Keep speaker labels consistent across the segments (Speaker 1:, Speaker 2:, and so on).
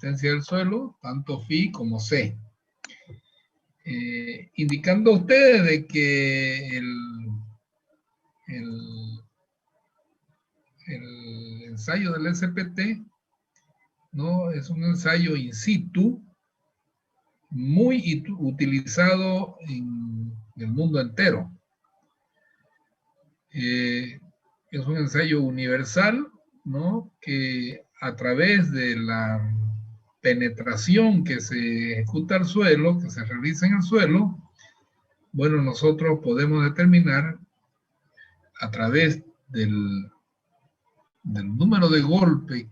Speaker 1: resistencia del suelo, tanto phi como C. Indicando a ustedes de que el ensayo del SPT, ¿no? Es un ensayo in situ muy utilizado en el mundo entero. Es un ensayo universal, ¿no? Que a través de la penetración que se ejecuta al suelo, que se realiza en el suelo, bueno, nosotros podemos determinar a través del número de golpes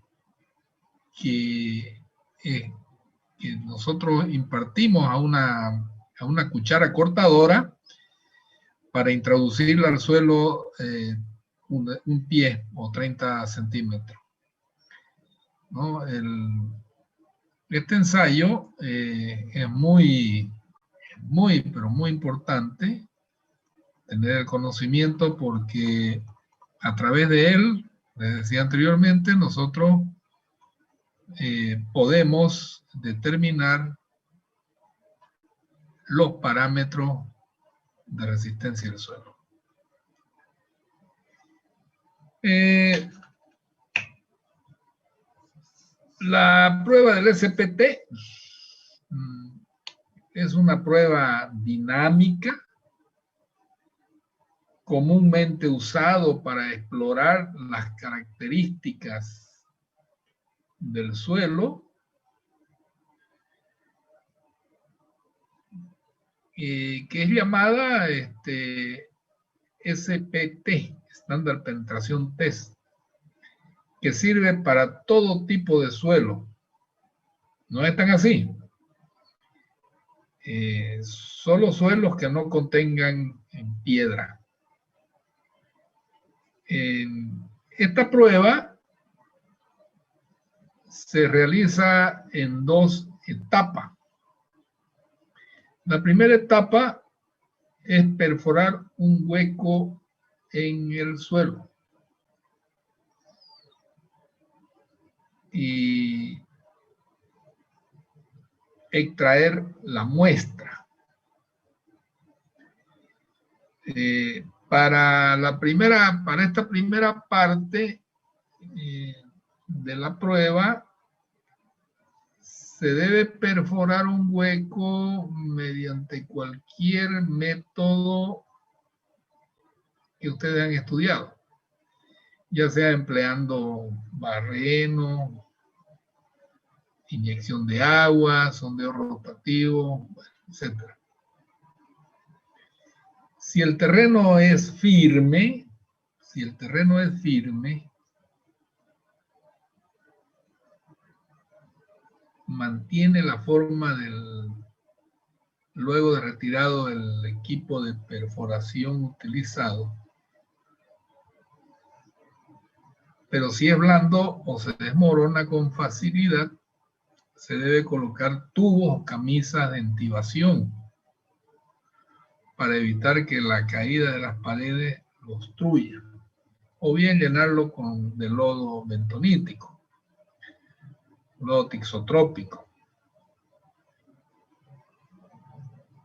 Speaker 1: que nosotros impartimos a una cuchara cortadora para introducirla al suelo un pie o 30 centímetros, ¿no? Este ensayo es pero muy importante tener el conocimiento, porque a través de él, les decía anteriormente, nosotros podemos determinar los parámetros de resistencia del suelo. La prueba del SPT es una prueba dinámica, comúnmente usado para explorar las características del suelo, que es llamada SPT, Standard Penetration Test, que sirve para todo tipo de suelo. No es tan así. Solo suelos que no contengan piedra. Esta prueba se realiza en dos etapas. La primera etapa es perforar un hueco en el suelo y extraer la muestra. Para esta primera parte de la prueba, se debe perforar un hueco mediante cualquier método que ustedes han estudiado, ya sea empleando barreno, inyección de agua, sondeo rotativo, etc. Si el terreno es firme, mantiene la forma luego de retirado el equipo de perforación utilizado. Pero si es blando o se desmorona con facilidad, se debe colocar tubos o camisas de intubación para evitar que la caída de las paredes lo obstruya, o bien llenarlo de lodo bentonítico, lodo tixotrópico.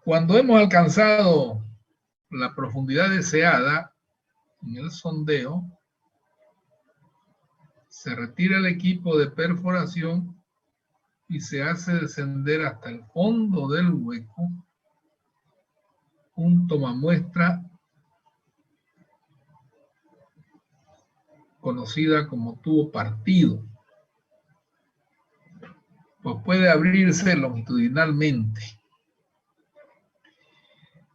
Speaker 1: Cuando hemos alcanzado la profundidad deseada en el sondeo, se retira el equipo de perforación y se hace descender hasta el fondo del hueco un tomamuestra conocida como tubo partido, pues puede abrirse longitudinalmente.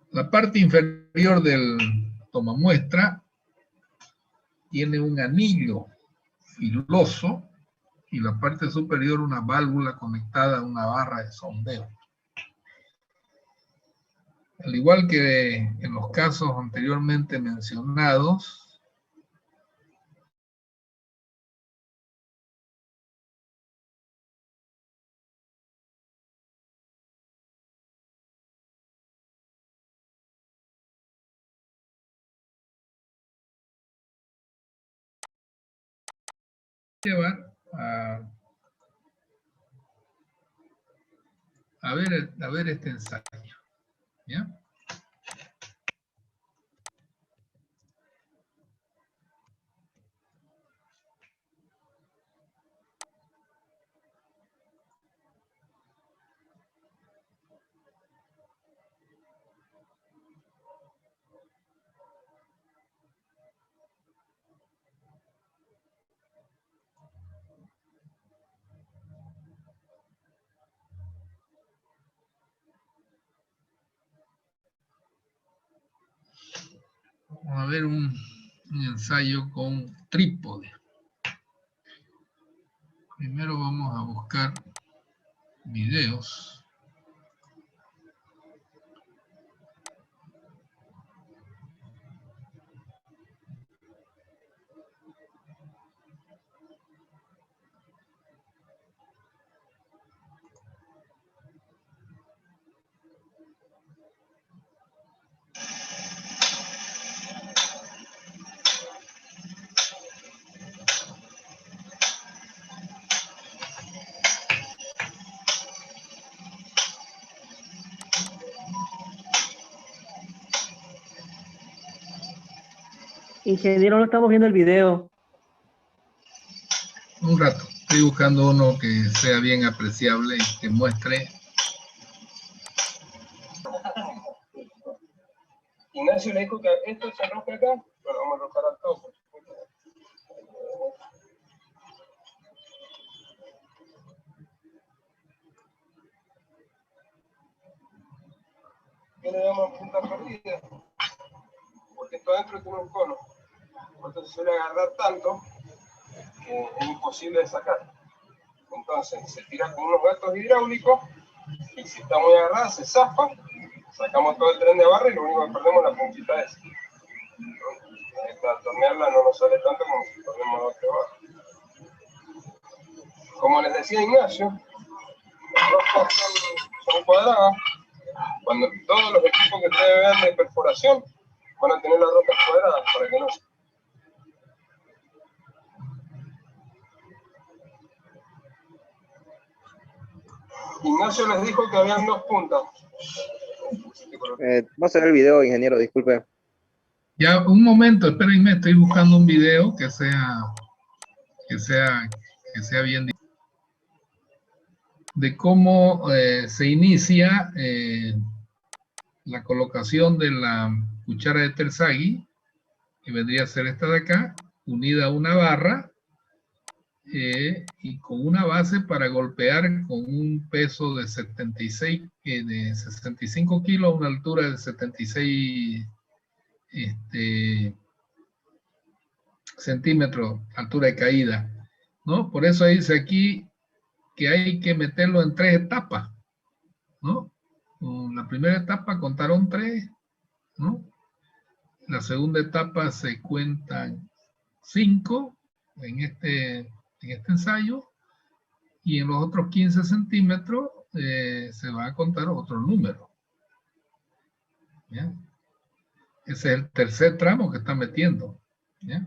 Speaker 1: La parte inferior del tomamuestra tiene un anillo filoso y la parte superior una válvula conectada a una barra de sondeo. Al igual que en los casos anteriormente mencionados, llevar a ver este ensayo. ¿Ya? Vamos a ver un ensayo con trípode. Primero vamos a buscar videos.
Speaker 2: Ingeniero, no estamos viendo el video.
Speaker 1: Un rato. Estoy buscando uno que sea bien apreciable y que muestre.
Speaker 3: Ignacio le dijo que esto se rompe acá, pero vamos a romper al todo. ¿Qué le llaman punta perdida? Porque esto adentro tiene un cono. Entonces se suele agarrar tanto que es imposible de sacar. Entonces se tira con unos gatos hidráulicos y si está muy agarrada se zafa, sacamos todo el tren de barra y lo único que perdemos es la puntita esa. Para tornearla no nos sale tanto como si tornemos la otra barra. Como les decía Ignacio, las roscas son cuadradas. Cuando todos los equipos que ustedes vean de perforación van a tener las rocas cuadradas para que no se... Ignacio les dijo que habían dos puntas.
Speaker 4: No se ve el video, ingeniero, disculpe.
Speaker 1: Ya, un momento, espérenme, estoy buscando un video que sea bien de cómo se inicia la colocación de la cuchara de Terzaghi, que vendría a ser esta de acá, unida a una barra y con una base para golpear con un peso de 65 kilos a una altura de 76 centímetros, altura de caída, ¿no? Por eso dice aquí que hay que meterlo en 3 etapas, ¿no? La primera etapa contaron 3, ¿no? La segunda etapa se cuentan 5 en este ensayo y en los otros 15 centímetros se va a contar otro número. ¿Ya? Ese es el tercer tramo que está metiendo. ¿Ya?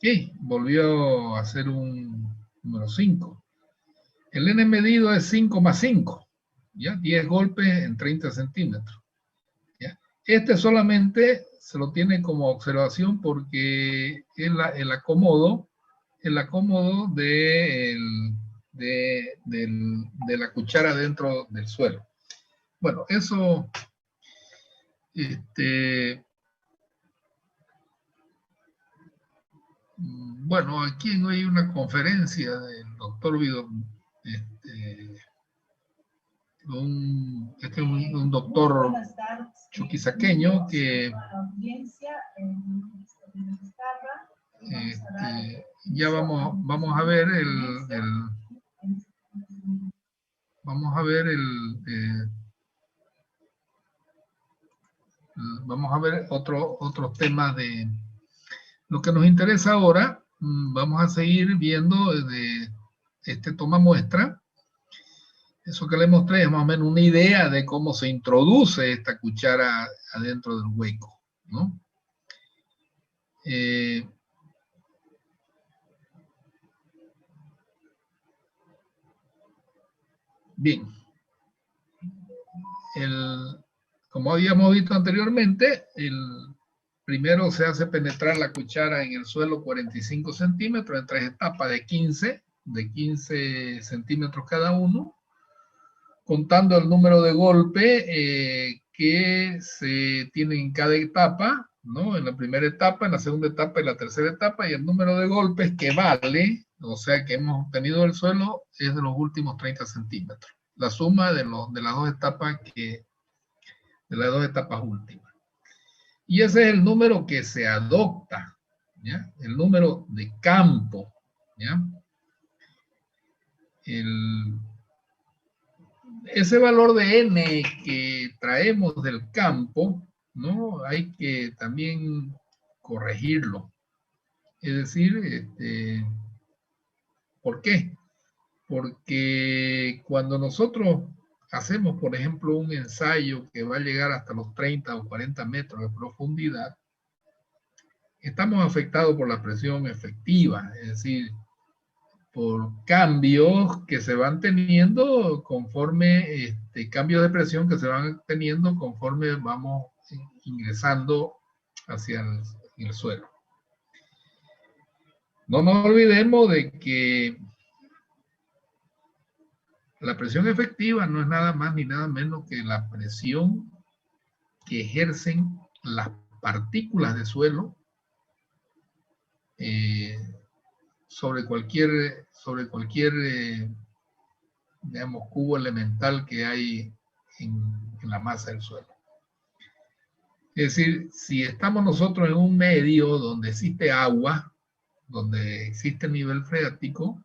Speaker 1: Y volvió a ser un número 5. El N medido es 5 más 5. ¿Ya? 10 golpes en 30 centímetros. ¿Ya? Este solamente se lo tiene como observación porque el acomodo de la cuchara dentro del suelo. Bueno, eso, bueno, aquí hay una conferencia del doctor un doctor chuquisaqueño que ya vamos a ver otros temas de lo que nos interesa ahora. Vamos a seguir viendo de toma muestra. Eso que le mostré es más o menos una idea de cómo se introduce esta cuchara adentro del hueco, ¿no? Bien, como habíamos visto anteriormente, primero se hace penetrar la cuchara en el suelo 45 centímetros en 3 etapas de 15 centímetros cada uno, contando el número de golpes que se tiene en cada etapa, ¿no? En la primera etapa, en la segunda etapa y la tercera etapa, y el número de golpes que vale, o sea, que hemos obtenido del suelo, es de los últimos 30 centímetros. La suma de las dos etapas últimas. Y ese es el número que se adopta, ¿ya? El número de campo, ¿ya? Ese valor de n que traemos del campo, ¿no? Hay que también corregirlo. Es decir, ¿por qué? Porque cuando nosotros hacemos, por ejemplo, un ensayo que va a llegar hasta los 30 o 40 metros de profundidad, estamos afectados por la presión efectiva, es decir, por cambios que se van teniendo conforme, cambios de presión que se van teniendo conforme vamos ingresando hacia el suelo. No nos olvidemos de que la presión efectiva no es nada más ni nada menos que la presión que ejercen las partículas de suelo sobre cualquier digamos, cubo elemental que hay en la masa del suelo. Es decir, si estamos nosotros en un medio donde existe agua, donde existe nivel freático,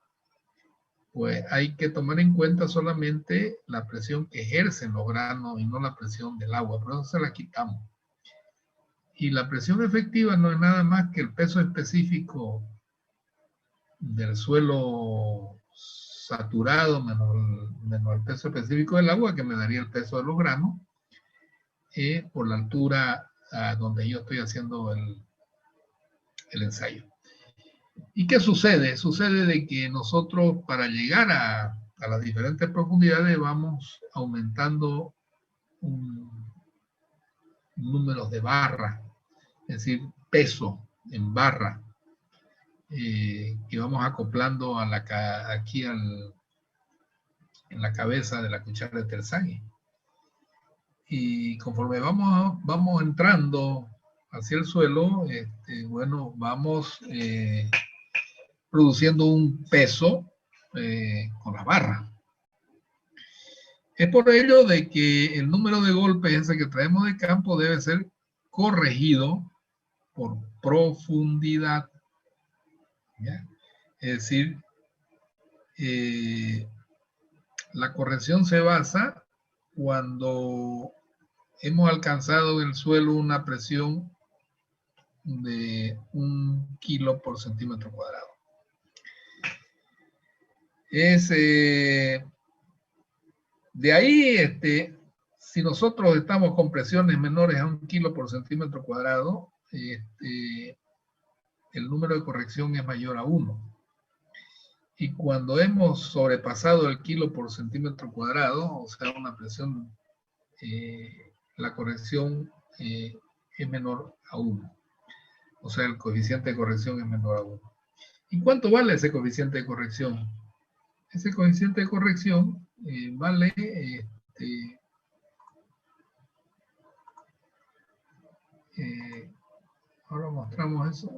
Speaker 1: pues hay que tomar en cuenta solamente la presión que ejercen los granos y no la presión del agua, por eso se la quitamos. Y la presión efectiva no es nada más que el peso específico del suelo saturado menos el peso específico del agua, que me daría el peso de los granos, por la altura donde yo estoy haciendo el ensayo. ¿Y qué sucede? Sucede de que nosotros para llegar a las diferentes profundidades vamos aumentando números de barras, es decir, peso en barra, que vamos acoplando aquí en la cabeza de la cuchara de Terzaghi. Y conforme vamos entrando hacia el suelo, bueno, vamos produciendo un peso con la barra. Es por ello de que el número de golpes ese que traemos de campo debe ser corregido por profundidad, ¿ya? Es decir, la corrección se basa cuando hemos alcanzado en el suelo una presión de 1 kilo por centímetro cuadrado. De ahí, si nosotros estamos con presiones menores a 1 kilo por centímetro cuadrado, el número de corrección es mayor a 1. Y cuando hemos sobrepasado el kilo por centímetro cuadrado, o sea, una presión, la corrección es menor a 1. O sea, el coeficiente de corrección es menor a 1. ¿Y cuánto vale ese coeficiente de corrección? Ese coeficiente de corrección vale, ahora mostramos eso.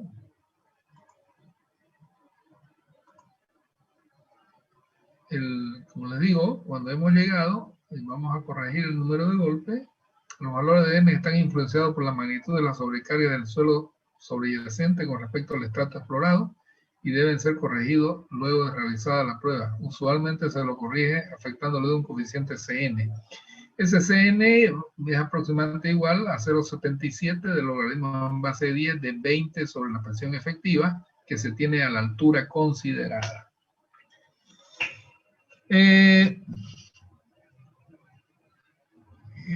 Speaker 1: Como les digo, cuando hemos llegado, vamos a corregir el número de golpes. Los valores de n están influenciados por la magnitud de la sobrecarga del suelo sobreyacente con respecto al estrato explorado y deben ser corregidos luego de realizada la prueba. Usualmente se lo corrige afectándole de un coeficiente CN. Ese CN es aproximadamente igual a 0,77 del logaritmo en base de 10 de 20 sobre la presión efectiva que se tiene a la altura considerada.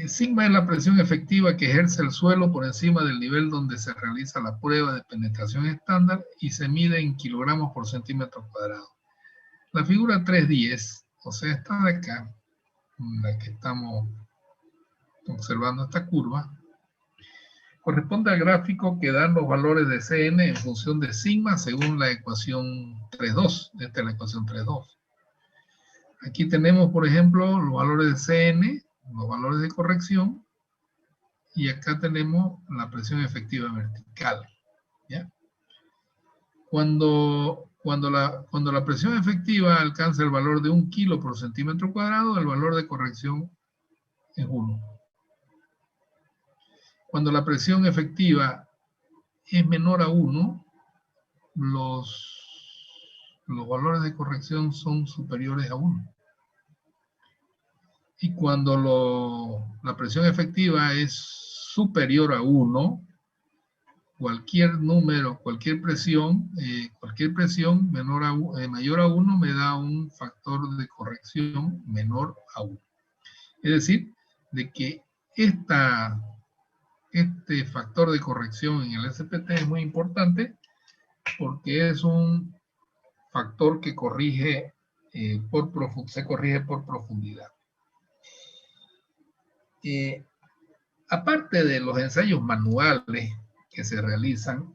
Speaker 1: Sigma es la presión efectiva que ejerce el suelo por encima del nivel donde se realiza la prueba de penetración estándar y se mide en kilogramos por centímetro cuadrado. La figura 310, o sea, esta de acá, en la que estamos observando esta curva, corresponde al gráfico que dan los valores de Cn en función de sigma según la ecuación 3.2. Esta es la ecuación 3.2. Aquí tenemos, por ejemplo, los valores de Cn, los valores de corrección, y acá tenemos la presión efectiva vertical. ¿Ya? Cuando la presión efectiva alcanza el valor de 1 kilo por centímetro cuadrado, el valor de corrección es 1. Cuando la presión efectiva es menor a 1, los valores de corrección son superiores a 1. Y cuando la presión efectiva es superior a 1, cualquier número, cualquier presión mayor a 1 me da un factor de corrección menor a 1. Es decir, de que este factor de corrección en el SPT es muy importante porque es un factor que corrige se corrige por profundidad. Aparte de los ensayos manuales que se realizan,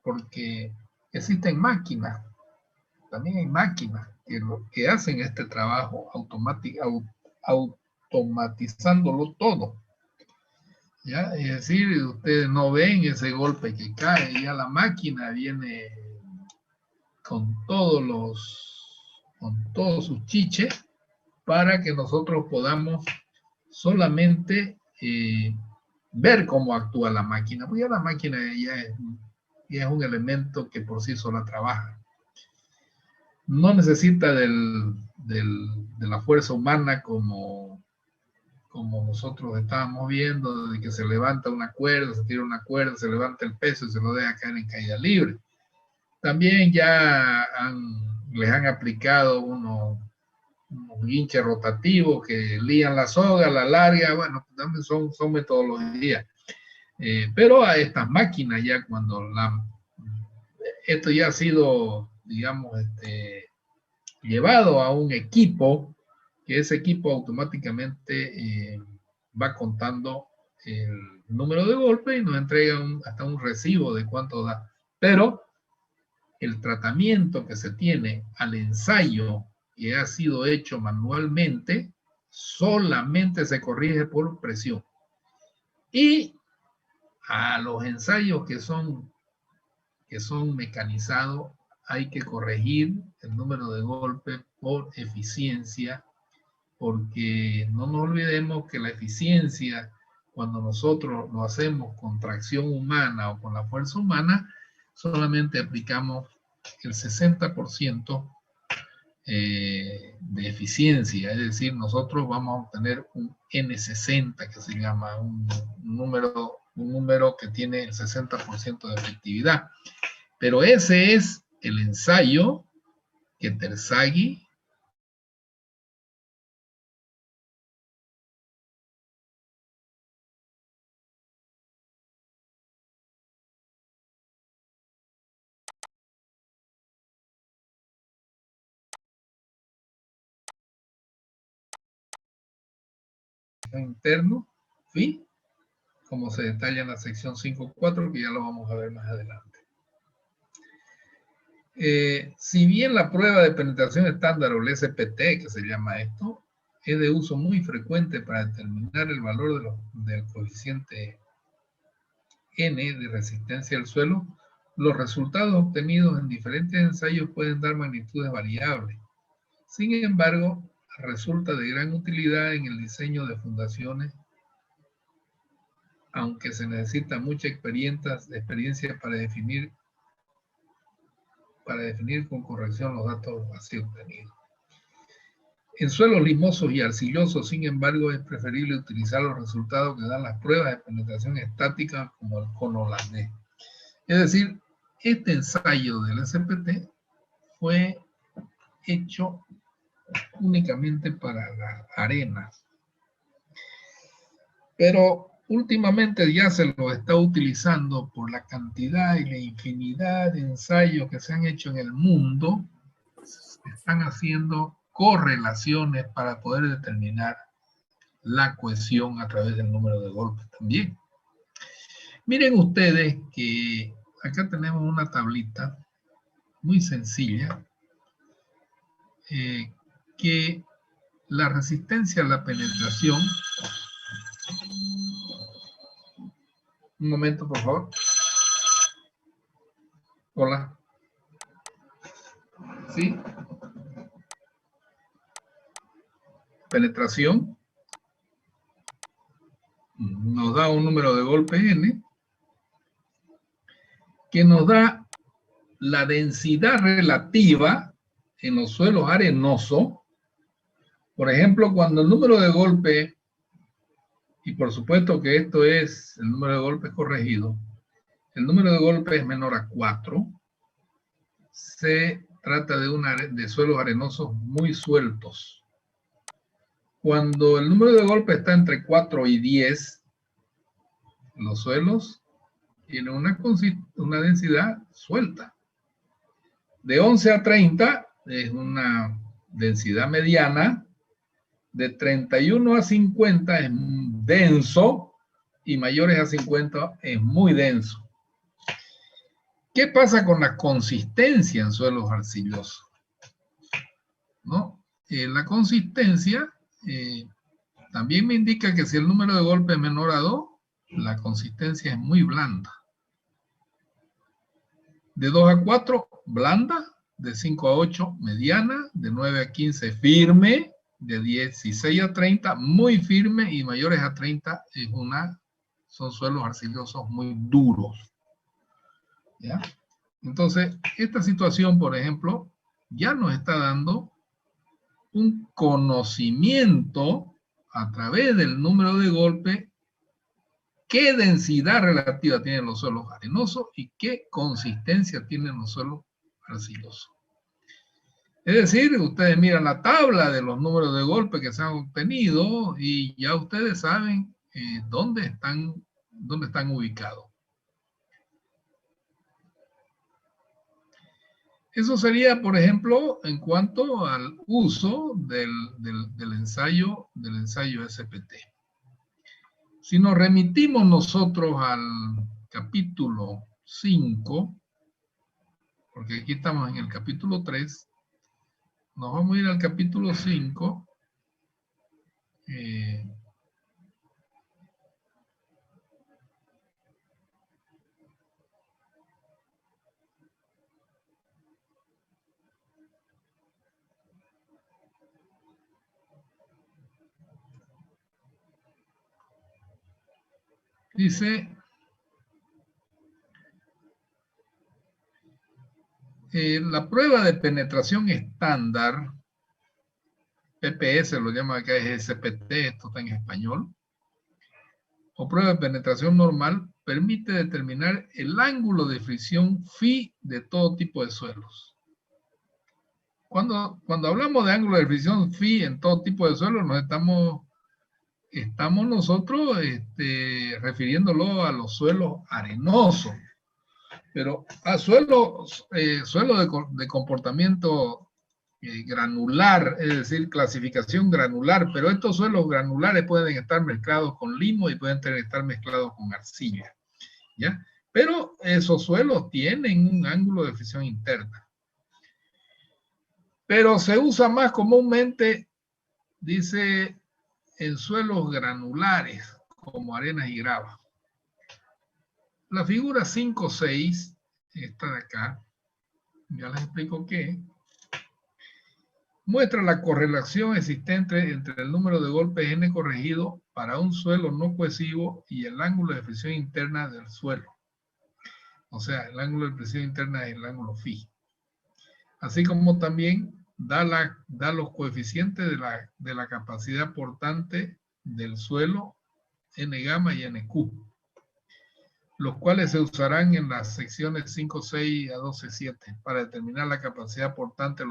Speaker 1: porque existen máquinas, también hay máquinas que hacen este trabajo automatizándolo todo. ¿Ya? Es decir, ustedes no ven ese golpe que cae, ya la máquina viene con todos sus chiches para que nosotros podamos solamente ver cómo actúa la máquina, porque ya la máquina ya es un elemento que por sí sola trabaja. No necesita de la fuerza humana como nosotros estábamos viendo, de que se levanta una cuerda, se tira una cuerda, se levanta el peso y se lo deja caer en caída libre. También ya les han aplicado unos guinches rotativos que lían la soga, la larga, bueno, también son metodologías. Pero a estas máquinas ya cuando esto ya ha sido, digamos, llevado a un equipo, que ese equipo automáticamente va contando el número de golpes y nos entrega hasta un recibo de cuánto da. Pero el tratamiento que se tiene al ensayo que ha sido hecho manualmente solamente se corrige por presión. Y a los ensayos que son mecanizados hay que corregir el número de golpes por eficiencia, porque no nos olvidemos que la eficiencia, cuando nosotros lo hacemos con tracción humana o con la fuerza humana, solamente aplicamos el 60% de eficiencia, es decir, nosotros vamos a obtener un N60, que se llama un número que tiene el 60% de efectividad. Pero ese es el ensayo que Terzaghi interno, ¿sí? Como se detalla en la sección 5.4, que ya lo vamos a ver más adelante. Si bien la prueba de penetración estándar o el SPT, que se llama esto, es de uso muy frecuente para determinar el valor del coeficiente N de resistencia al suelo, los resultados obtenidos en diferentes ensayos pueden dar magnitudes variables. Sin embargo, resulta de gran utilidad en el diseño de fundaciones, aunque se necesita mucha experiencia para definir con corrección los datos así obtenidos. En suelos limosos y arcillosos, sin embargo, es preferible utilizar los resultados que dan las pruebas de penetración estática como el cono holandés. Es decir, este ensayo del SPT fue hecho únicamente para las arenas. Pero últimamente ya se lo está utilizando por la cantidad y la infinidad de ensayos que se han hecho en el mundo. Se están haciendo correlaciones para poder determinar la cohesión a través del número de golpes también. Miren ustedes que acá tenemos una tablita muy sencilla que la resistencia a la penetración. Un momento, por favor. Hola. ¿Sí? Penetración nos da un número de golpe n que nos da la densidad relativa en los suelos arenosos. Por ejemplo, cuando el número de golpe, y por supuesto que esto es el número de golpes corregido, el número de golpes es menor a 4, se trata de suelos arenosos muy sueltos. Cuando el número de golpes está entre 4 y 10, los suelos tienen una densidad suelta. De 11 a 30 es una densidad mediana. De 31 a 50 es denso y mayores a 50 es muy denso. ¿Qué pasa con la consistencia en suelos arcillosos? ¿No? La consistencia también me indica que si el número de golpes es menor a 2, la consistencia es muy blanda. De 2 a 4, blanda. De 5 a 8, mediana. De 9 a 15, firme. De 16 a 30, muy firme. Y mayores a 30 son suelos arcillosos muy duros. ¿Ya? Entonces, esta situación, por ejemplo, ya nos está dando un conocimiento a través del número de golpe, qué densidad relativa tienen los suelos arenosos y qué consistencia tienen los suelos arcillosos. Es decir, ustedes miran la tabla de los números de golpe que se han obtenido y ya ustedes saben dónde están ubicados. Eso sería, por ejemplo, en cuanto al uso del ensayo SPT. Si nos remitimos nosotros al capítulo 5, porque aquí estamos en el capítulo 3, nos vamos a ir al capítulo 5. Dice, la prueba de penetración estándar, PPS lo llama acá, es SPT, esto está en español, o prueba de penetración normal, permite determinar el ángulo de fricción phi de todo tipo de suelos. Cuando hablamos de ángulo de fricción phi en todo tipo de suelos, nos estamos nosotros refiriéndolo a los suelos arenosos, pero a suelos de comportamiento granular, es decir, clasificación granular, pero estos suelos granulares pueden estar mezclados con limo y pueden estar mezclados con arcilla, ¿ya? Pero esos suelos tienen un ángulo de fricción interna. Pero se usa más comúnmente, dice, en suelos granulares, como arenas y grava. La figura 5.6, esta de acá, ya les explico qué, muestra la correlación existente entre el número de golpes n corregido para un suelo no cohesivo y el ángulo de fricción interna del suelo. O sea, el ángulo de fricción interna es el ángulo phi. Así como también da los coeficientes de la capacidad portante del suelo N gamma y NQ, los cuales se usarán en las secciones 5.6 a 12.7 para determinar la capacidad portante de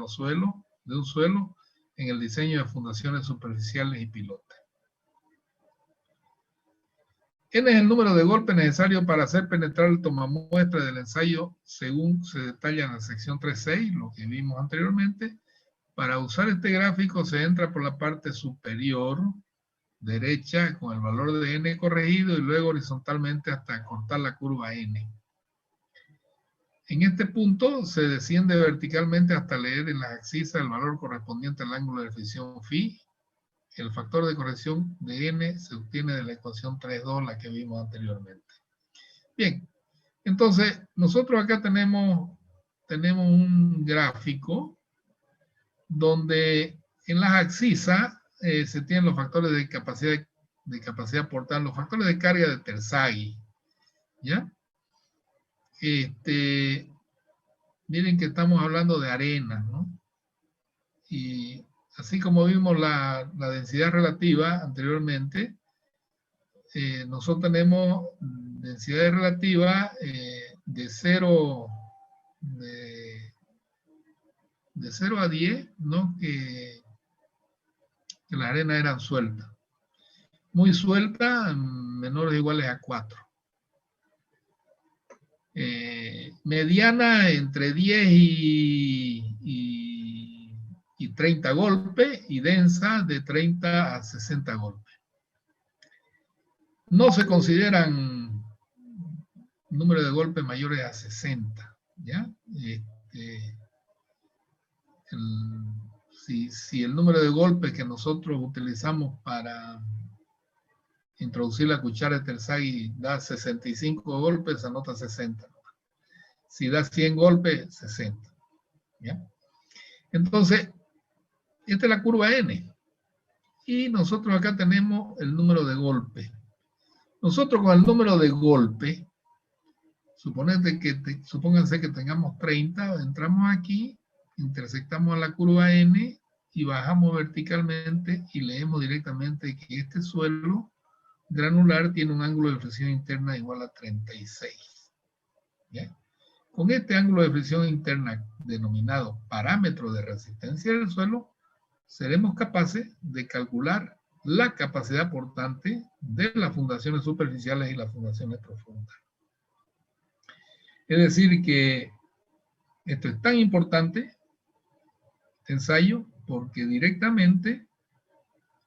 Speaker 1: un suelo en el diseño de fundaciones superficiales y pilotes. N es el número de golpes necesario para hacer penetrar el tomamuestra del ensayo según se detalla en la sección 3.6, lo que vimos anteriormente. Para usar este gráfico se entra por la parte superior derecha con el valor de N corregido y luego horizontalmente hasta cortar la curva N. En este punto se desciende verticalmente hasta leer en las abscisas el valor correspondiente al ángulo de fricción phi. El factor de corrección de N se obtiene de la ecuación 3.2, la que vimos anteriormente. Bien, entonces nosotros acá tenemos un gráfico donde en las abscisas se tienen los factores de capacidad portal, los factores de carga de Terzaghi, ¿ya? Miren que estamos hablando de arena, ¿no? Y así como vimos la densidad relativa anteriormente, nosotros tenemos densidad relativa de 0 a 10, ¿no? Que las arenas eran sueltas. Muy suelta, menores o iguales a 4. Mediana entre 10 y 30 golpes y densa de 30 a 60 golpes. No se consideran número de golpes mayores a 60, ¿ya? Si el número de golpes que nosotros utilizamos para introducir la cuchara de Terzaghi da 65 golpes, se anota 60. Si da 100 golpes, 60. ¿Ya? Entonces, esta es la curva N. Y nosotros acá tenemos el número de golpes. Nosotros con el número de golpes, supónganse que tengamos 30, entramos aquí, intersectamos la curva N y bajamos verticalmente y leemos directamente que este suelo granular tiene un ángulo de fricción interna igual a 36. ¿Ya? Con este ángulo de fricción interna denominado parámetro de resistencia del suelo, seremos capaces de calcular la capacidad portante de las fundaciones superficiales y las fundaciones profundas. Es decir que esto es tan importante, este ensayo, porque directamente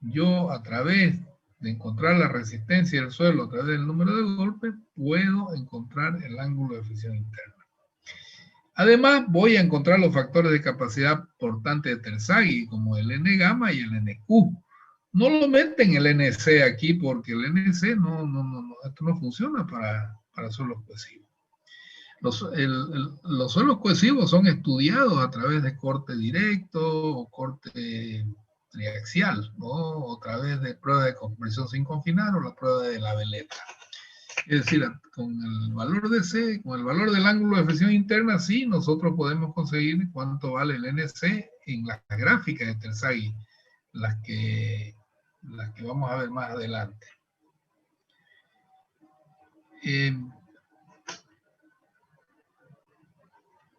Speaker 1: yo a través de encontrar la resistencia del suelo a través del número de golpes, puedo encontrar el ángulo de fricción interna. Además, voy a encontrar los factores de capacidad portante de Terzaghi, como el N gamma y el NQ. No lo meten el NC aquí, porque el NC esto no funciona para suelos cohesivos. Los suelos cohesivos son estudiados a través de corte directo o corte triaxial, ¿no? O a través de pruebas de compresión sin confinar o la prueba de la veleta. Es decir, con el valor de C, con el valor del ángulo de fricción interna, sí, nosotros podemos conseguir cuánto vale el NC en las gráficas de Terzaghi, las que vamos a ver más adelante.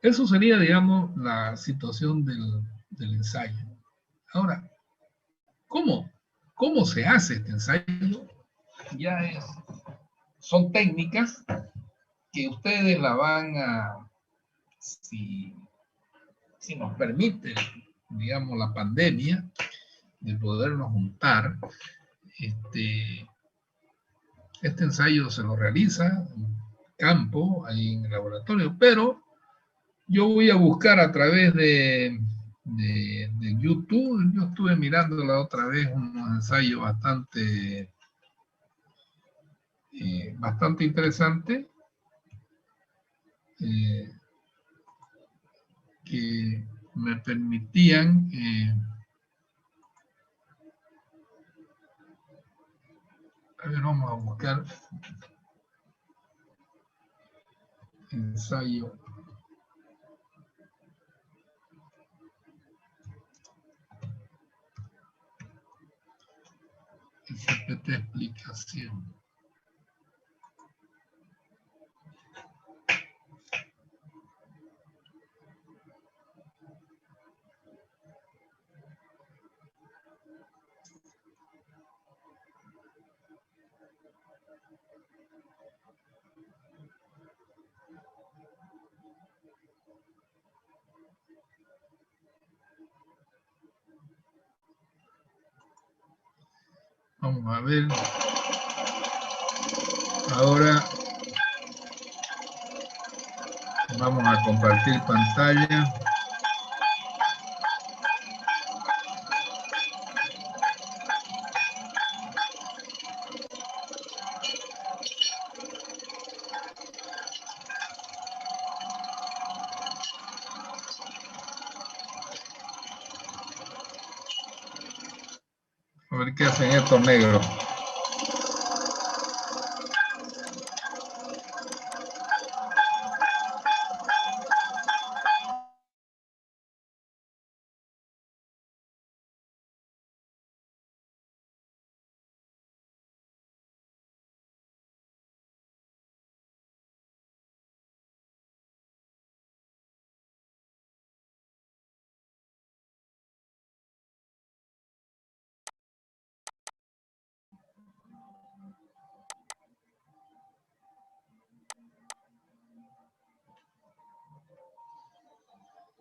Speaker 1: Eso sería, digamos, la situación del ensayo. Ahora, ¿cómo se hace este ensayo? Son técnicas que ustedes la van a, si nos permite, digamos, la pandemia, de podernos juntar, este ensayo se lo realiza en campo, ahí en el laboratorio, pero yo voy a buscar a través de YouTube. Yo estuve mirando la otra vez unos ensayos bastante interesantes que me permitían a ver, vamos a buscar ensayo SPT explicación. Vamos a ver. Ahora vamos a compartir pantalla. A ver qué hacen estos negros.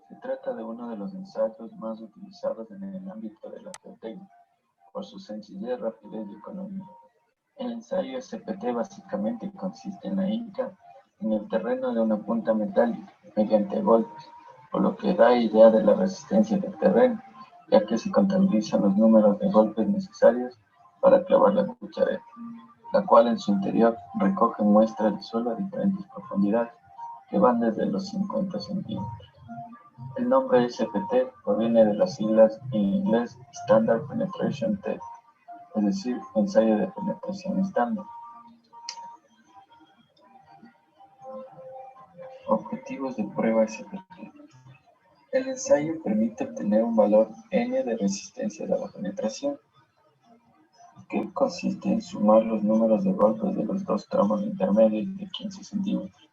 Speaker 5: Se trata de uno de los ensayos más utilizados en el ámbito de la geotécnica, por su sencillez, rapidez y economía. El ensayo SPT básicamente consiste en la hinca en el terreno de una punta metálica mediante golpes, por lo que da idea de la resistencia del terreno, ya que se contabilizan los números de golpes necesarios para clavar la cuchareta, la cual en su interior recoge muestras de suelo a diferentes profundidades, que van desde los 50 centímetros. El nombre SPT proviene de las siglas en inglés Standard Penetration Test, es decir, ensayo de penetración estándar. Objetivos de prueba SPT. El ensayo permite obtener un valor N de resistencia de la penetración, que consiste en sumar los números de golpes de los dos tramos intermedios de 15 centímetros,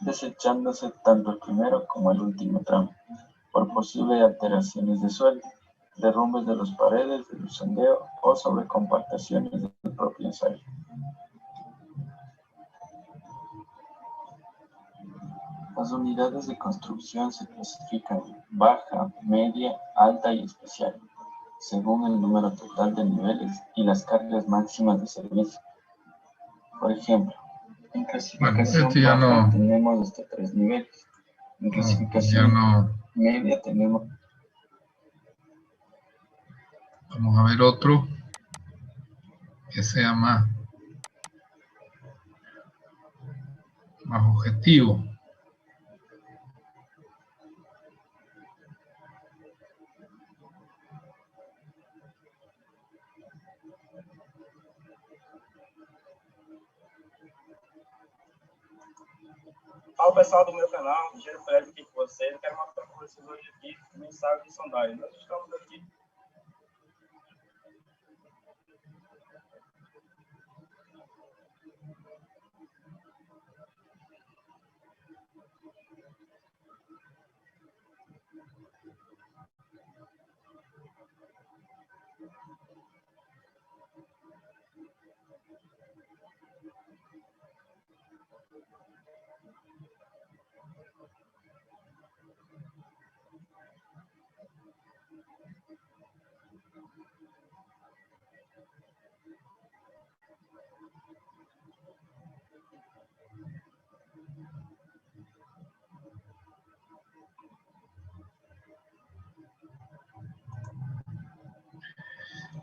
Speaker 5: desechándose tanto el primero como el último tramo, por posibles alteraciones de suelo, derrumbes de las paredes del sondeo o sobrecompactaciones del propio ensayo. Las unidades de construcción se clasifican en baja, media, alta y especial, según el número total de niveles y las cargas máximas de servicio. Por ejemplo, en clasificación
Speaker 1: ya
Speaker 5: baja
Speaker 1: no,
Speaker 5: tenemos hasta 3 niveles. En
Speaker 1: ya
Speaker 5: clasificación
Speaker 1: no.
Speaker 5: media tenemos...
Speaker 1: Vamos a ver otro que sea más objetivo.
Speaker 6: Ao pessoal do meu canal, Engenheiro Fred aqui com vocês. Eu quero mostrar para vocês hoje aqui no ensaio de sondagem. Nós estamos aqui.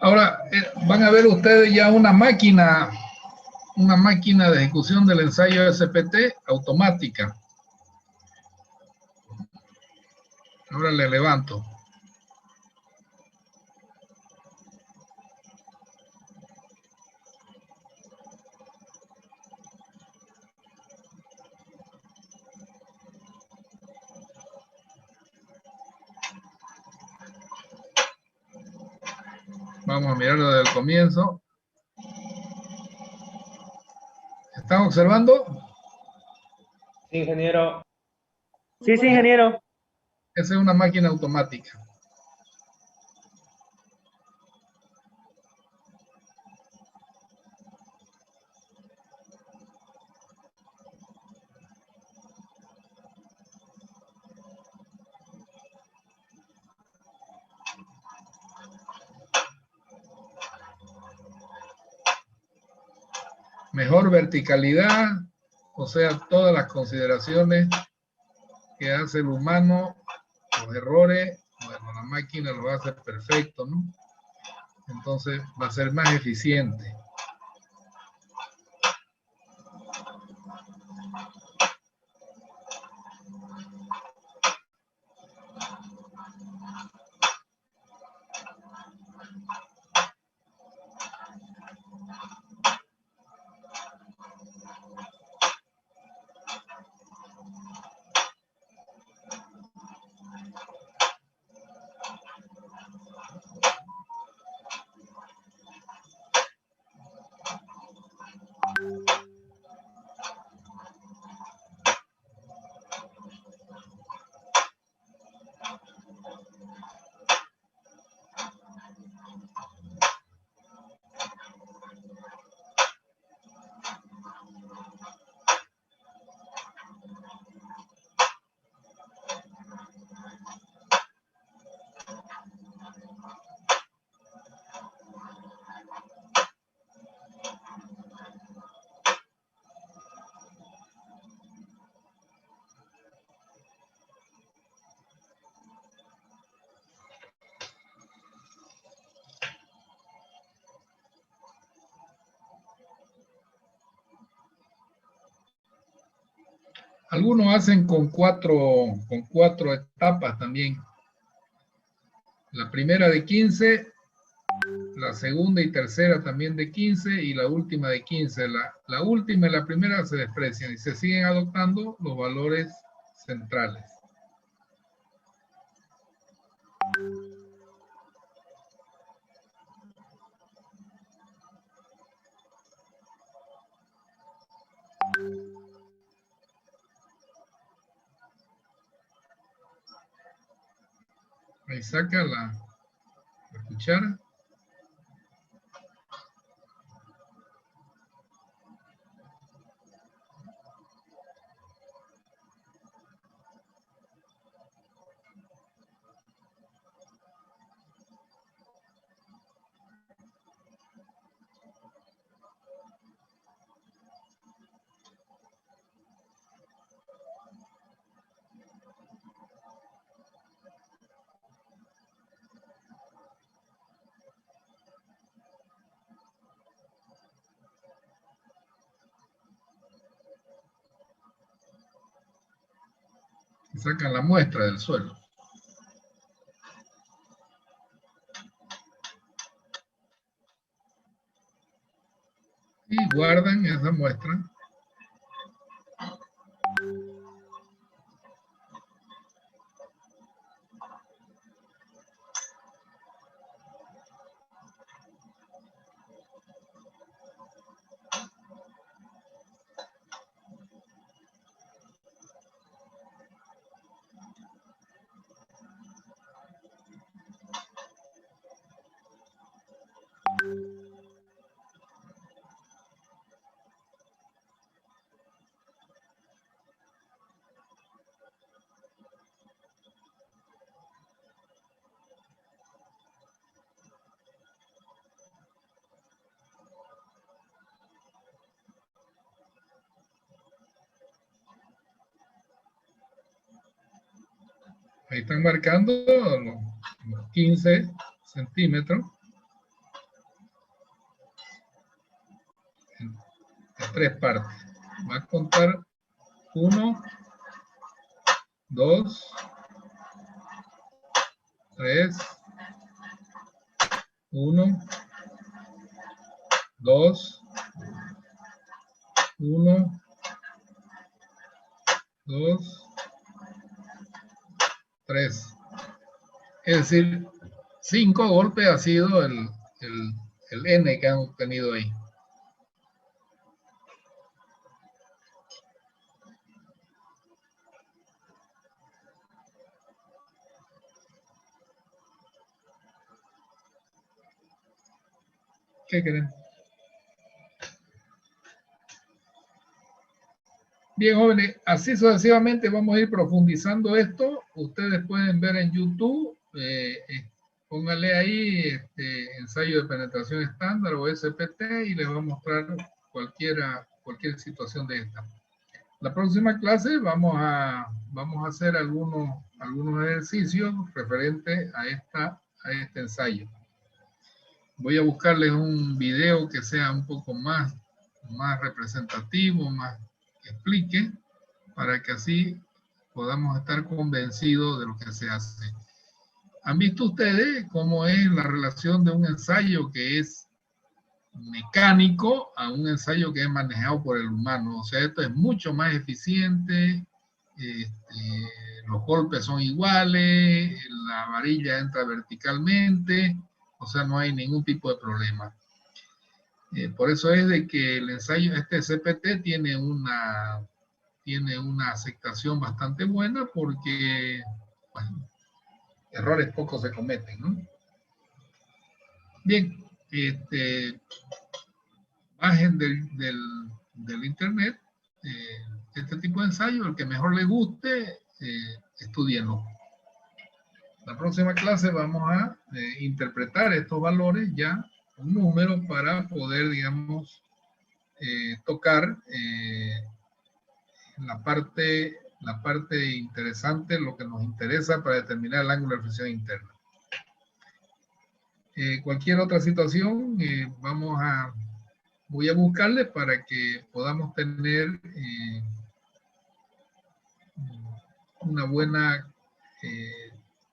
Speaker 1: Ahora, van a ver ustedes ya una máquina de ejecución del ensayo SPT automática. Ahora le levanto. Vamos a mirarlo desde el comienzo. ¿Están observando?
Speaker 2: Sí, ingeniero. Sí, ingeniero.
Speaker 1: Esa es una máquina automática. Mejor verticalidad, o sea, todas las consideraciones que hace el humano, los errores, bueno, la máquina lo hace perfecto, ¿no? Entonces va a ser más eficiente. Algunos hacen con cuatro etapas también. La primera de 15, la segunda y tercera también de 15 y la última de 15. La última y la primera se desprecian y se siguen adoptando los valores centrales. Ahí saca la cuchara. Y sacan la muestra del suelo. Y guardan esa muestra. Ahí están marcando los 15 centímetros en 3 partes. Va a contar 1, 2, 3, 1, 2, 1, 2, 3. Es decir, 5 golpes ha sido el N que han obtenido ahí. ¿Qué creen? Bien, jóvenes, así sucesivamente vamos a ir profundizando esto. Ustedes pueden ver en YouTube, póngale ahí ensayo de penetración estándar o SPT y les va a mostrar cualquier situación de esta. La próxima clase vamos a hacer algunos ejercicios referentes a este ensayo. Voy a buscarles un video que sea un poco más representativo, más que explique, para que así podamos estar convencidos de lo que se hace. ¿Han visto ustedes cómo es la relación de un ensayo que es mecánico a un ensayo que es manejado por el humano? O sea, esto es mucho más eficiente, los golpes son iguales, la varilla entra verticalmente, o sea, no hay ningún tipo de problema. Por eso es de que el ensayo, este CPT tiene una aceptación bastante buena porque, bueno, errores pocos se cometen, ¿no? Bien, bajen del internet este tipo de ensayo, el que mejor les guste, estudienlo. La próxima clase vamos a interpretar estos valores ya, un número para poder, digamos, tocar la parte interesante, lo que nos interesa para determinar el ángulo de reflexión interna. Cualquier otra situación, voy a buscarle para que podamos tener una buena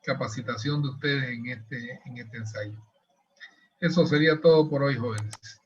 Speaker 1: capacitación de ustedes en este ensayo. Eso sería todo por hoy, jóvenes.